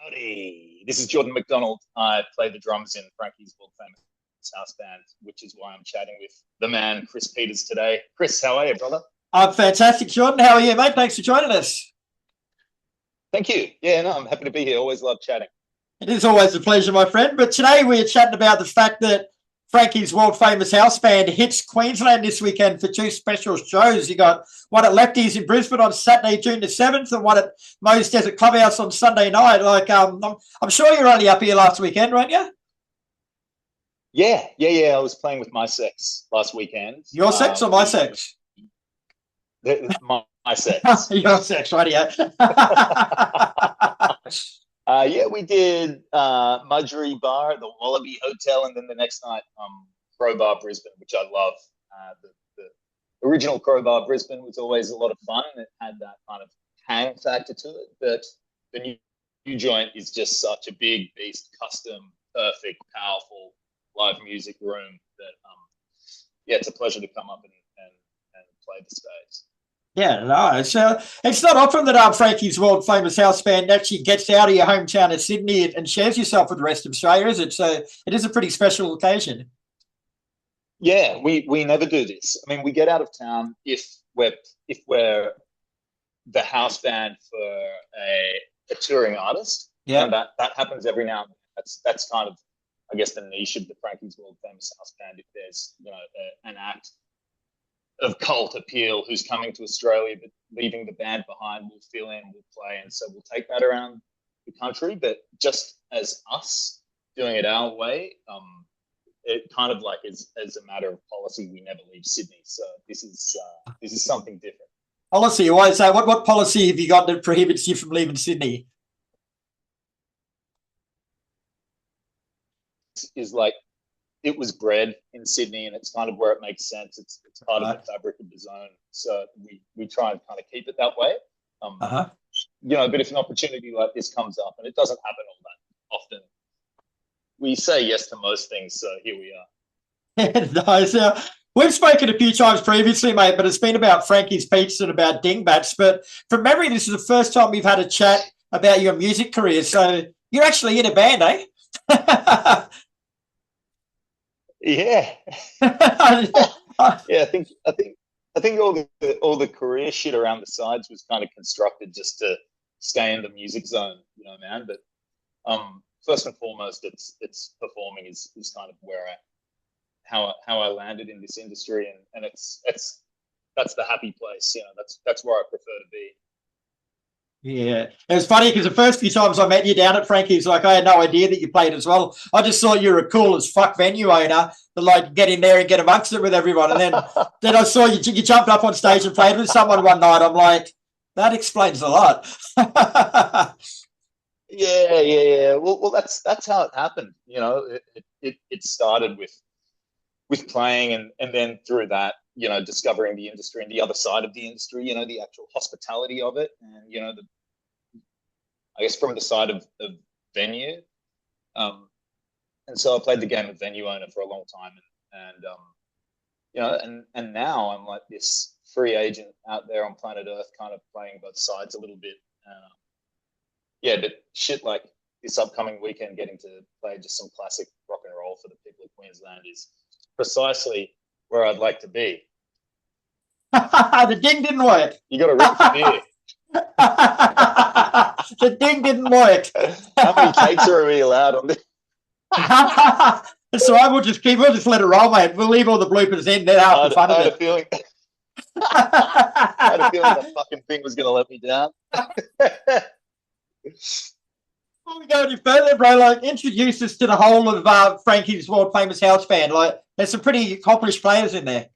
Howdy. This is Jordan McDonald. I play the drums in Frankie's world famous house band, which is why I'm chatting with the man, Kris Peters, today. Kris, how are you, brother? I'm fantastic, Jordan. How are you, mate? Thanks for joining us. Thank you. Yeah, no, I'm happy to be here. Always love chatting. It is always a pleasure, my friend. But today we're chatting about the fact that Frankie's world famous house band hits Queensland this weekend for two special shows. You got one at Lefties in Brisbane on Saturday, June the 7th, and one at Mo's Desert Clubhouse on Sunday night. I'm sure you're only up here last weekend, weren't you? Yeah. I was playing with my sex last weekend. Your sex or my sex? My sex. Your sex, right? Yeah. Yeah, we did Mudgery Bar at the Wallaby Hotel, and then the next night, Crowbar Brisbane, which I love. The original Crowbar Brisbane was always a lot of fun, and it had that kind of hang factor to it. But the new joint is just such a big beast, custom, perfect, powerful live music room that, yeah, it's a pleasure to come up and play the stage. Yeah, no, it's not often that Frankie's world famous house band actually gets out of your hometown of Sydney and shares yourself with the rest of Australia, is it? So it is a pretty special occasion. Yeah, we never do this. I mean, we get out of town if we're the house band for a touring artist. Yeah, and that happens every now and then. That's kind of, I guess, the niche of the Frankie's world famous house band. If there's an act of cult appeal who's coming to Australia but leaving the band behind, we'll fill in, we'll play, and so we'll take that around the country. But just as us doing it our way, it kind of like as a matter of policy, we never leave Sydney. So this is something different. Policy? Why say? What policy have you got that prohibits you from leaving Sydney? Is like, it was bred in Sydney, and it's kind of where it makes sense. It's part of the fabric of the zone, so we try and kind of keep it that way. But if an opportunity like this comes up, and it doesn't happen all that often, we say yes to most things. So here we are. Nice. We've spoken a few times previously, mate, but it's been about Frankie's Pizza and about Dingbats. But from memory, this is the first time we've had a chat about your music career. So you're actually in a band, eh? Yeah. Yeah, I think all the career shit around the sides was kind of constructed just to stay in the music zone, man. But first and foremost, it's performing is kind of where how I landed in this industry, and that's the happy place. That's where I prefer to be. Yeah, it was funny because the first few times I met you down at Frankie's, like, I had no idea that you played as well. I just thought you were a cool as fuck venue owner that, like, get in there and get amongst it with everyone. And then I saw you jumped up on stage and played with someone one night. I'm like, that explains a lot. Yeah. Well, that's how it happened. It started with playing, and then through that, discovering the industry and the other side of the industry, the actual hospitality of it. And, I guess from the side of venue. And so I played the game of venue owner for a long time. And now I'm like this free agent out there on planet Earth, kind of playing both sides a little bit. But shit like this upcoming weekend, getting to play just some classic rock and roll for the people of Queensland is precisely where I'd like to be. The ding didn't work. You got to rip the beer. The ding didn't work. How many takes are we allowed on this? So we'll just let it roll, mate. We'll leave all the bloopers in. They're half the fun of it. I had a feeling that fucking thing was going to let me down. Before we go any further, bro, like, introduce us to the whole of Frankie's world famous house band. Like, there's some pretty accomplished players in there.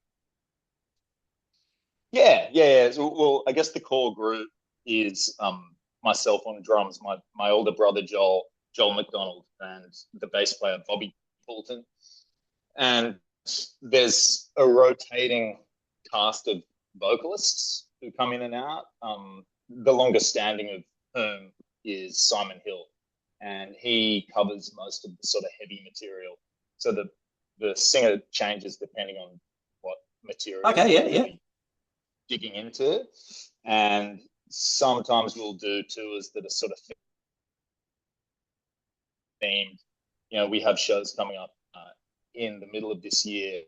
Yeah. Well, I guess the core group is myself on drums, my older brother Joel McDonald, and the bass player Bobby Fulton. And there's a rotating cast of vocalists who come in and out. The longest standing of whom is Simon Hill, and he covers most of the sort of heavy material. So the singer changes depending on what material. Okay, yeah. Digging into, and sometimes we'll do tours that are sort of themed. You know, we have shows coming up in the middle of this year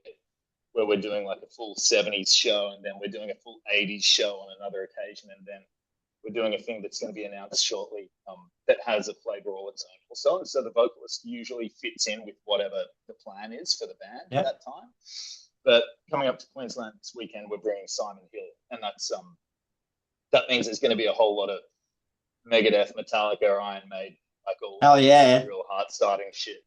where we're doing like a full 70s show, and then we're doing a full 80s show on another occasion, and then we're doing a thing that's going to be announced shortly that has a flavor all its own also. And so the vocalist usually fits in with whatever the plan is for the band at that time. But coming up to Queensland this weekend, we're bringing Simon Hill, and that means there's going to be a whole lot of Megadeth, Metallica, Iron Maiden, like all real heart-starting shit.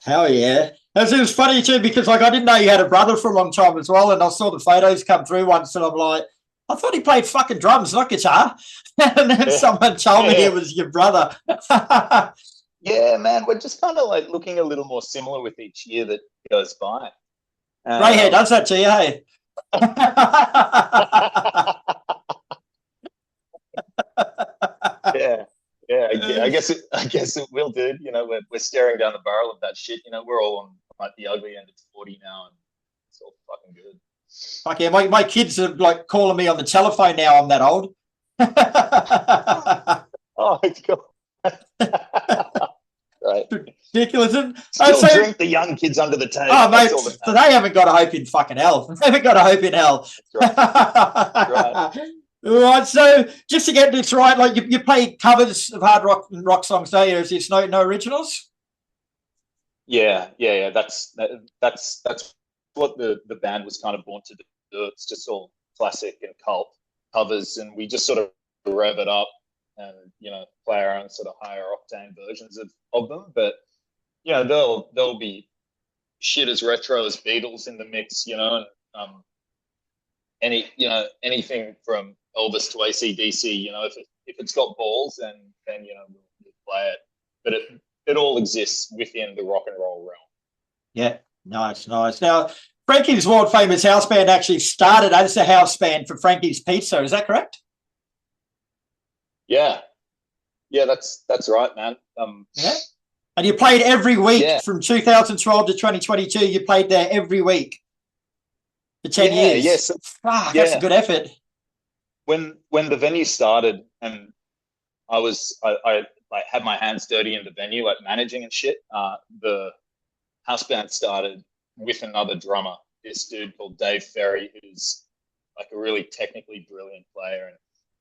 Hell yeah. It was funny too, because like I didn't know you had a brother for a long time as well, and I saw the photos come through once, and I'm like, I thought he played fucking drums, not guitar. And then someone told me it was your brother. Yeah, man, we're just kind of like looking a little more similar with each year that goes by. Grey hair does that to you, hey? Yeah. I guess it will, dude. You know, we're staring down the barrel of that shit. You know, we're all on like the ugly end of 40 now, and it's all fucking good. Fuck yeah, my kids are like calling me on the telephone now. I'm that old. Oh, it's cool. Right. Ridiculous. Still drink the young kids under the table. Oh, mate, so they haven't got a hope in fucking hell. They haven't got a hope in hell. That's right. That's right. All right, so just to get this right, like you play covers of hard rock songs, don't you? Is this no originals? Yeah. That's what the band was kind of born to do. It's just all classic and cult covers, and we just sort of rev it up and, you know, play our own sort of higher octane versions of them. But, you know, there'll be shit as retro as Beatles in the mix, you know, and anything from Elvis to AC/DC, you know, if it's got balls, then you know, we'll play it. But it all exists within the rock and roll realm. Yeah, nice. Now, Frankie's world famous house band actually started as a house band for Frankie's Pizza. Is that correct? Yeah, that's right, man. Yeah. And you played every week from 2012 to 2022. You played there every week for 10 years. Yes. That's a good effort. When the venue started, and I like had my hands dirty in the venue, like managing and shit. The house band started with another drummer, this dude called Dave Ferry, who's like a really technically brilliant player,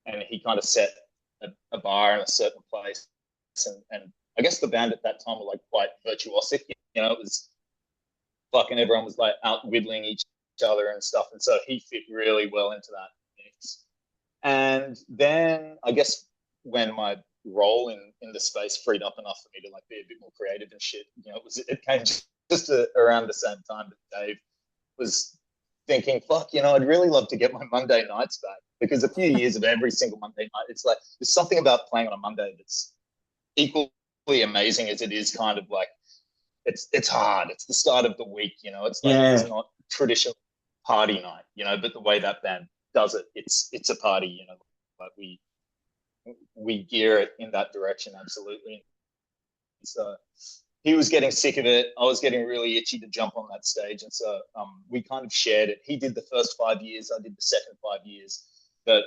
and he kind of set a bar in a certain place, and I guess the band at that time were like quite virtuosic, you know, it was fucking everyone was like out whittling each other and stuff, and so he fit really well into that mix. And then I guess when my role in the space freed up enough for me to like be a bit more creative and shit, you know, it came just around the same time that Dave was thinking, fuck, you know, I'd really love to get my Monday nights back, because a few years of every single Monday night, it's like there's something about playing on a Monday that's equally amazing as it is kind of like it's hard. It's the start of the week, you know. It's like it's not traditional party night, you know, but the way that band does it, it's a party, you know. Like we gear it in that direction, absolutely. So he was getting sick of it. I was getting really itchy to jump on that stage, and so we kind of shared it. He did the first 5 years, I did the second 5 years, but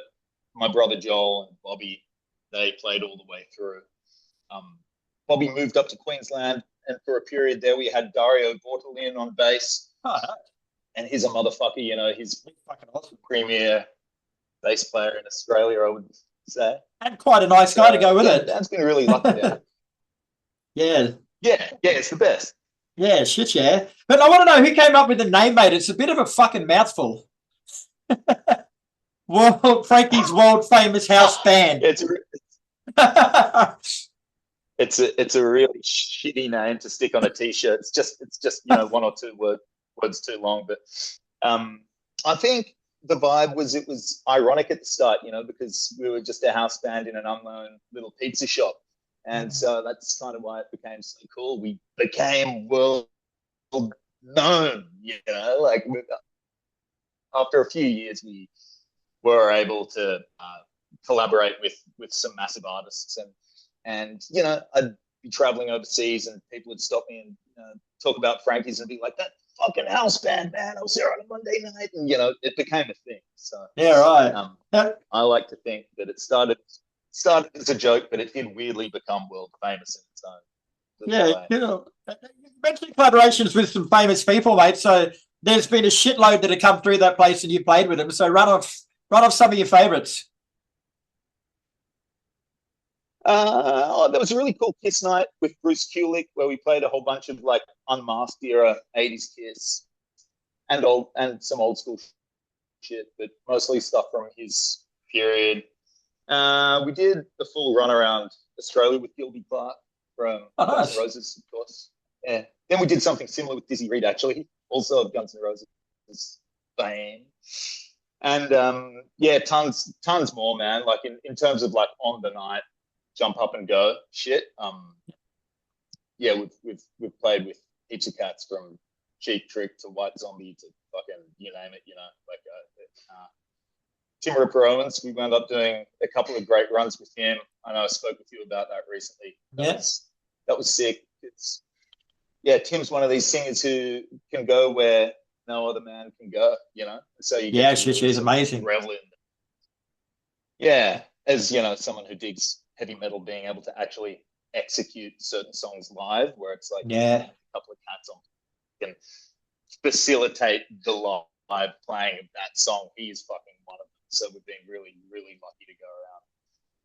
my brother Joel and Bobby, they played all the way through. Bobby moved up to Queensland, and for a period there we had Dario Bortolin on bass. And he's a motherfucker, you know. He's fucking awesome, premier bass player in Australia, I would say. And quite a nice guy to go with it. That's been really lucky there. Yeah, it's the best. Yeah, shit, yeah. But I want to know who came up with the name, mate. It's a bit of a fucking mouthful. Frankie's world famous house band. It's a really shitty name to stick on a t-shirt. It's just you know, one or two words too long. But I think the vibe was, it was ironic at the start, you know, because we were just a house band in an unknown little pizza shop. And so that's kind of why it became so cool. We became world known, you know, like after a few years, we were able to collaborate with some massive artists, and you know, I'd be traveling overseas and people would stop me and talk about Frankie's and be like, that fucking house band, man, I was there on a Monday night, and you know, it became a thing. So yeah, right. I like to think that it started as a joke, but it did weirdly become world famous in its own Yeah, you know, you mentioned collaborations with some famous people, mate. So there's been a shitload that have come through that place, and you played with them. So run off some of your favourites. There was a really cool Kiss night with Bruce Kulick where we played a whole bunch of like unmasked era 80s Kiss and some old school shit, but mostly stuff from his period. We did the full run around Australia with Gilby Clarke from Guns N' Roses, of course. Yeah. Then we did something similar with Dizzy Reed, actually, also of Guns N' Roses fame. And tons more, man. Like in terms of like on the night, jump up and go shit. We've played with heaps of cats from Cheap Trick to White Zombie to fucking you name it, like Tim Ripper Owens. We wound up doing a couple of great runs with him. I know I spoke with you about that recently. That was sick. Tim's one of these singers who can go where no other man can go, So you get she's amazing. Revel in. Yeah, as someone who digs heavy metal, being able to actually execute certain songs live, where it's like a couple of cats on can facilitate the live playing of that song. He is fucking one of them. So we've been really, really lucky to go around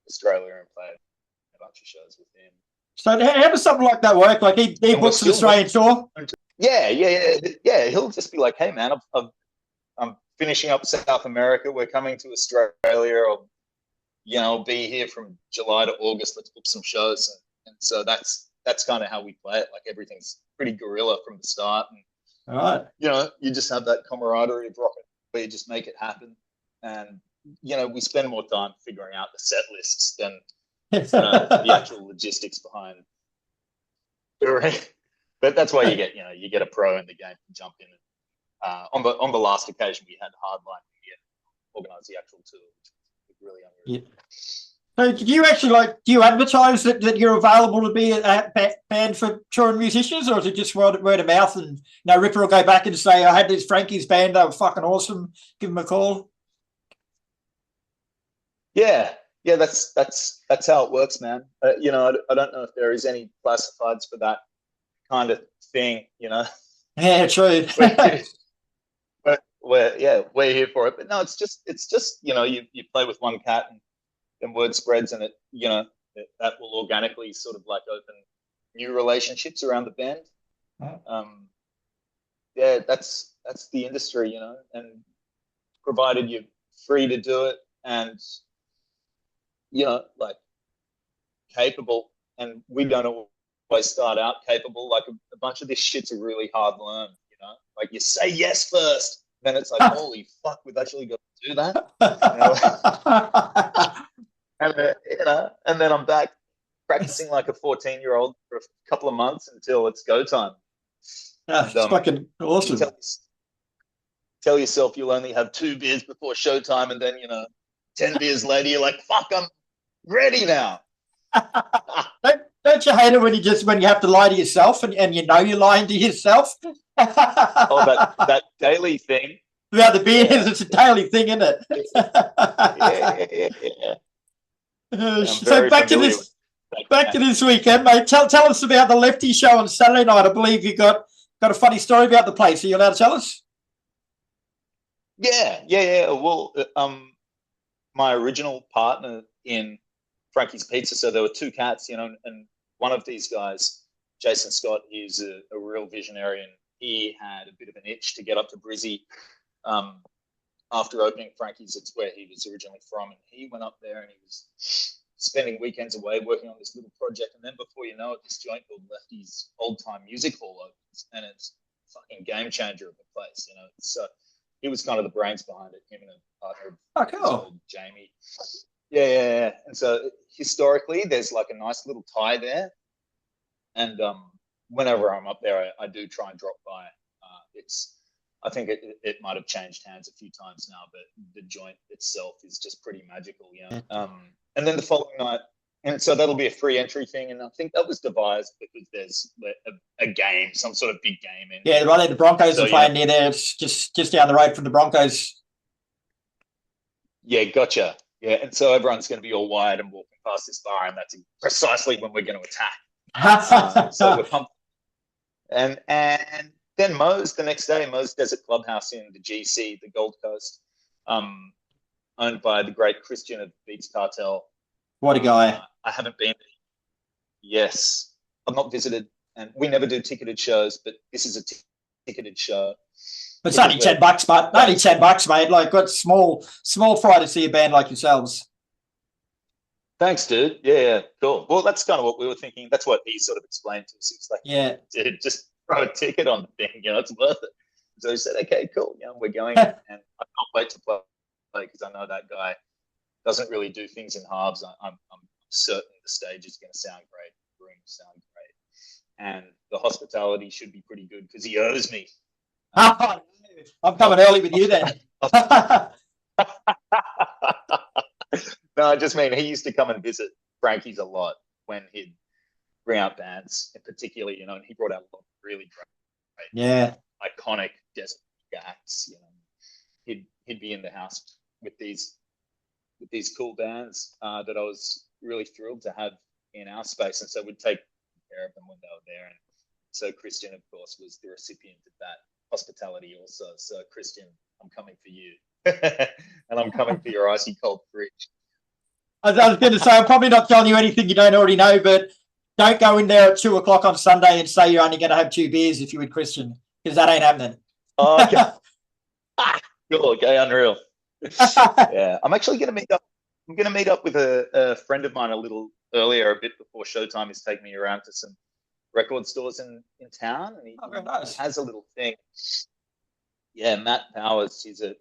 Australia and play a bunch of shows with him. So how does something like that work? Like he books an Australian tour? Yeah. He'll just be like, hey, man, I'm finishing up South America. We're coming to Australia. Or, be here from July to August. Let's book some shows. And so that's kind of how we play it. Like everything's pretty guerrilla from the start. And, all right. You just have that camaraderie of rocking where you just make it happen. And, we spend more time figuring out the set lists than the actual logistics behind. But that's why you get a pro in the game to jump in. And, on the last occasion we had Hardline organise the actual tour, which was really unreal. Yeah. So do you advertise that you're available to be a band for touring musicians, or is it just word of mouth? And Ripper will go back and say, I had this Frankie's band, they were fucking awesome, give them a call. Yeah, that's how it works, man. I don't know if there is any classifieds for that kind of thing, Yeah, true. but we're here for it. But no, it's just you play with one cat and word spreads, and it that will organically sort of like open new relationships around the band. That's the industry, and provided you're free to do it and like capable, and we don't always start out capable. Like a bunch of this shit's a really hard learn, like you say yes first, then it's like holy fuck, we've actually got to do that. And then I'm back practicing like a 14-year-old for a couple of months until it's go time. It's fucking awesome. Tell yourself you'll only have 2 beers before showtime, and then 10 beers later you're like, fuck, I'm ready now. Don't you hate it when you have to lie to yourself and you're lying to yourself? That daily thing. About the beers, it's a daily thing, isn't it? Yeah. So back to this weekend, mate. Tell us about the Lefty show on Saturday night. I believe you got a funny story about the place. Are you allowed to tell us? Yeah. Well, my original partner in Frankie's Pizza, so there were 2 cats, and one of these guys, Jason Scott, he's a real visionary, and he had a bit of an itch to get up to Brizzy. After opening Frankie's, it's where he was originally from, and he went up there and he was spending weekends away working on this little project, and then before you know it, this joint called Lefty's Old Time Music Hall opens, and it's a fucking game changer of the place, So he was kind of the brains behind it, him and a partner, cool. Jamie. Yeah. And so historically, there's like a nice little tie there, and whenever I'm up there, I do try and drop by. I think it might have changed hands a few times now, but the joint itself is just pretty magical, And then the following night, and so that'll be a free entry thing, and I think that was devised because there's a game, some sort of big game. Right there, the Broncos are playing near there. It's just down the road from the Broncos. Yeah, gotcha. Yeah, and so everyone's going to be all wired and walking past this bar, and that's precisely when we're going to attack. So we're pumped. And then Mo's the next day, Mo's Desert Clubhouse in the GC, the Gold Coast, owned by the great Christian of Beats Cartel. What a guy. I haven't been there. Yes. I've not visited, and we never do ticketed shows, but this is a ticketed show. But it's only $10, but only $10, mate. Like, got small fry to see a band like yourselves. Thanks, dude. Yeah, cool. Well, that's kind of what we were thinking. That's what he sort of explained to us. He was like, yeah, dude, just throw a ticket on the thing. It's worth it. So he said, okay, cool. We're going, and I can't wait to play because I know that guy doesn't really do things in halves. I'm certain the stage is going to sound great, the room sound great, and the hospitality should be pretty good because he owes me. I'm coming early with you then. No, I just mean he used to come and visit Frankie's a lot when he'd bring out bands, and particularly, and he brought out a lot of really great, iconic desert acts. He'd be in the house with these cool bands that I was really thrilled to have in our space, and so we'd take care of them when they were there. And so Christian, of course, was the recipient of that hospitality also. So Christian, I'm coming for you, and I'm coming for your icy cold fridge. I was going to say, I'm probably not telling you anything you don't already know, but don't go in there at 2 o'clock on Sunday and say you're only going to have 2 beers if you're with Christian, because that ain't happening. Oh, okay. Cool. Okay, unreal. Yeah, I'm actually going to meet up. I'm going to meet up with a friend of mine a little earlier, a bit before showtime. He's taking me around to some record stores in town, and he has a little thing. Yeah, Matt Powers. He's a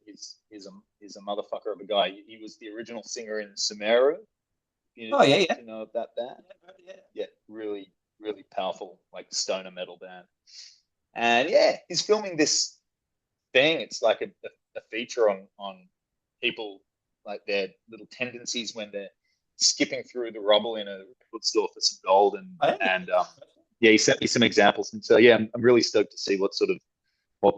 motherfucker of a guy. He was the original singer in Sumeru. You know of that band? Yeah, really, really powerful, like stoner metal band. And yeah, he's filming this thing. It's like a feature on people, like their little tendencies when they're skipping through the rubble in a record store for some gold. And he sent me some examples. And so yeah, I'm really stoked to see what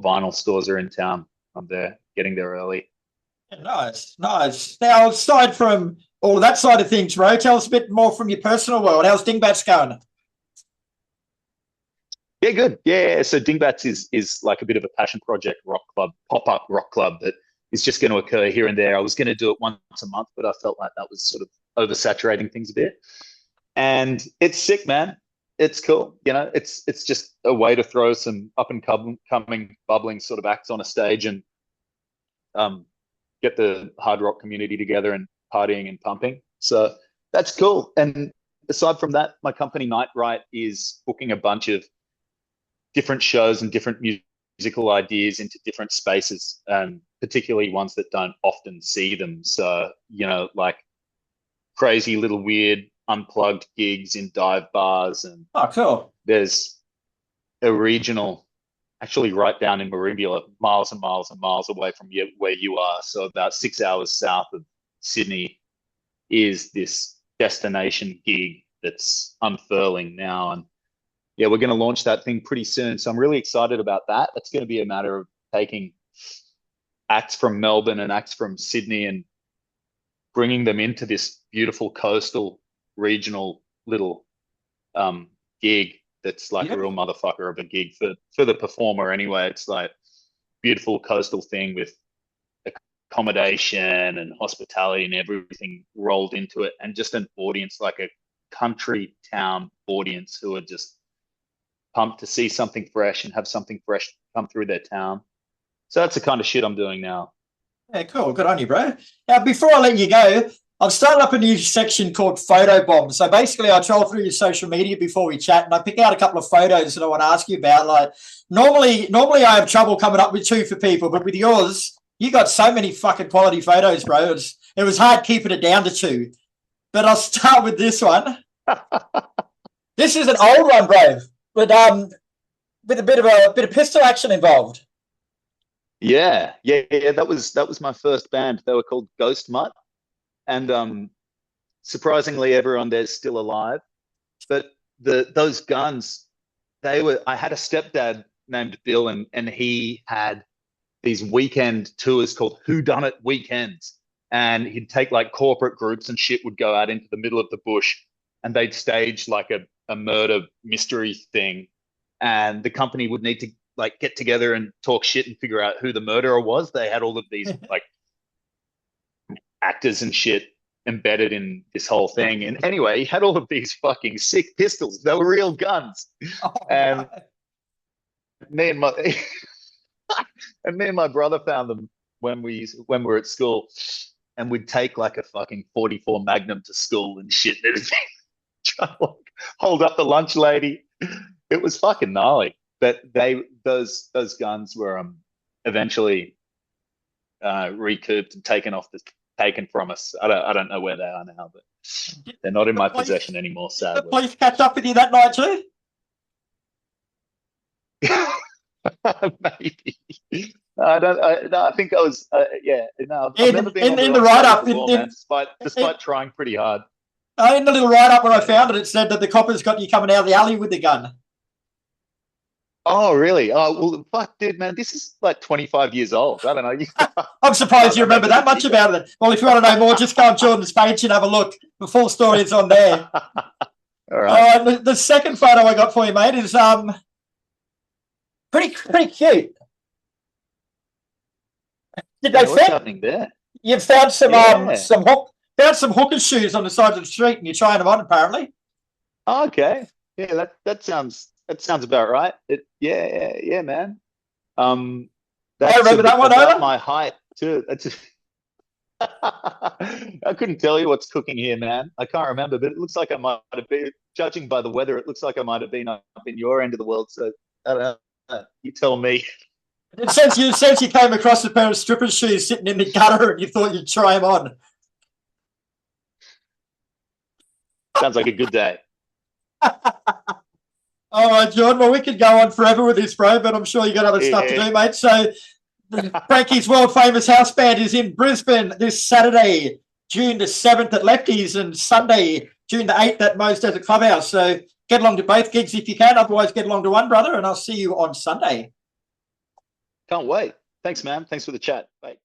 vinyl stores are in town. I'm there, getting there early. Nice. Now, aside from all of that side of things, bro, tell us a bit more from your personal world. How's Dingbats going? Yeah, good. Yeah, so Dingbats is like a bit of a passion project rock club, pop-up rock club that is just going to occur here and there. I was going to do it once a month, but I felt like that was sort of oversaturating things a bit. And it's sick, man. It's cool. It's just a way to throw some up and coming, bubbling sort of acts on a stage and get the hard rock community together and partying and pumping. So that's cool. And aside from that, my company Night Right is booking a bunch of different shows and different musical ideas into different spaces, and particularly ones that don't often see them. So, like crazy little weird unplugged gigs in dive bars. And cool. There's a regional, actually right down in Merimbula, miles and miles and miles away from where you are. So about 6 hours south of Sydney is this destination gig that's unfurling now. And yeah, we're going to launch that thing pretty soon. So I'm really excited about that. It's going to be a matter of taking acts from Melbourne and acts from Sydney and bringing them into this beautiful coastal regional little gig that's like a real motherfucker of a gig for the performer anyway. It's like beautiful coastal thing with accommodation and hospitality and everything rolled into it, and just an audience, like a country town audience who are just pumped to see something fresh and have something fresh come through their town. So that's the kind of shit I'm doing now. Yeah, cool. Good on you, bro. Now, before I let you go, I've started up a new section called Photo Bomb. So basically, I troll through your social media before we chat, and I pick out a couple of photos that I want to ask you about. Like normally I have trouble coming up with 2 for people, but with yours, you got so many fucking quality photos, bro. It was hard keeping it down to 2. But I'll start with this one. This is an old one, bro, with a bit of pistol action involved. Yeah. That was my first band. They were called Ghost Mutt. And surprisingly, everyone there's still alive. But those guns, I had a stepdad named Bill, and he had these weekend tours called Whodunit Weekends. And he'd take like corporate groups and shit would go out into the middle of the bush, and they'd stage like a a murder mystery thing, and the company would need to like get together and talk shit and figure out who the murderer was. They had all of these like actors and shit embedded in this whole thing. And anyway, he had all of these fucking sick pistols. They were real guns. And me and my brother found them when we were at school, and we'd take like a fucking 44 Magnum to school and shit. Try to like hold up the lunch lady. It was fucking gnarly. But those guns were eventually recouped and taken from us. I don't know where they are now, but they're not in my possession anymore, sadly. Did the police catch up with you that night too? Maybe. I think I was. Yeah. No. I've never been in the write-up, despite trying pretty hard. In the little write-up when I found it, it said that the coppers got you coming out of the alley with the gun. Oh, really? Oh, well, fuck, dude, man, this is like 25 years old. I don't know. I'm surprised you remember that much about it. Well, if you want to know more, just go on Jordan's page and have a look. The full story is on there. All right. The second photo I got for you, mate, is pretty cute. What's happening there? You found some hooker shoes on the side of the street, and you're trying them on, apparently. Oh, okay. Yeah, that sounds about right. Yeah, man. I remember that one over my height too. I couldn't tell you what's cooking here, man. I can't remember, but it looks like I might have been, judging by the weather, it looks like I might have been up in your end of the world. So I don't know. You tell me. Since you came across a pair of stripper shoes sitting in the gutter and you thought you'd try them on. Sounds like a good day. All right, Jordan. Well, we could go on forever with this, bro, but I'm sure you got other stuff to do, mate. So, Frankie's world famous house band is in Brisbane this Saturday, June the 7th at Lefty's, and Sunday, June the 8th at Mo's Desert Clubhouse. So, get along to both gigs if you can. Otherwise, get along to one, brother, and I'll see you on Sunday. Can't wait. Thanks, man. Thanks for the chat. Bye.